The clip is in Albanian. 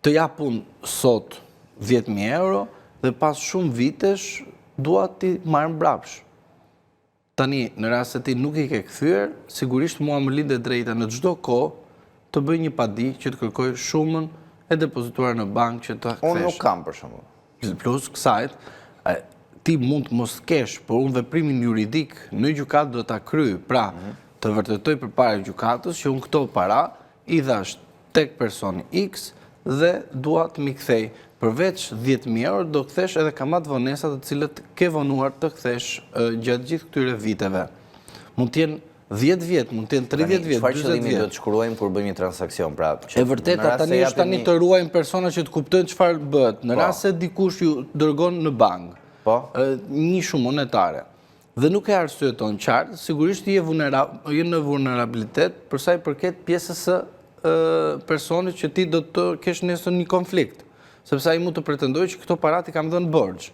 të japun sot 10.000 euro dhe pas shumë vitesh dua ti marrë mbrapsh. Tani, në rast se ti nuk i ke kthyer, sigurisht mua më lindet drejta në çdo kohë të bëj një padi që të kërkoj shumën e depozituar në bankë që ta kthesh. Unë nuk kam për shembull. Plus kësaj, ti mund të mos kesh, por unë veprimin juridik në gjykatë do ta kryej, pra të vërtetoj përpara gjykatës që unë këto para i dhash tek personi X dhe dua të mi kthej. Përveç 10.000 euro do kthesh edhe kamat vonesa të cilët ke vonuar të kthesh gjatë gjithë këtyre viteve. Mund të jenë 10 vjet, mund të jenë 30 vjet, 40 Çfarë qëllimi vjet. do të shkruajmë kur bëjmë një transakcion, pra? E vërteta tani është tani të ruajmë persona që të kuptojnë çfarë bëhet. Në rast se dikush ju dërgon në bankë, një shumë monetare, dhe nuk e arsyeton qartë, sigurisht je në vulnerabilitet për sa i përket pjesës së personit që ti do të kesh nesër një konflikt, sepse ai mund të pretendojë që këto para ti kam dhënë borxh.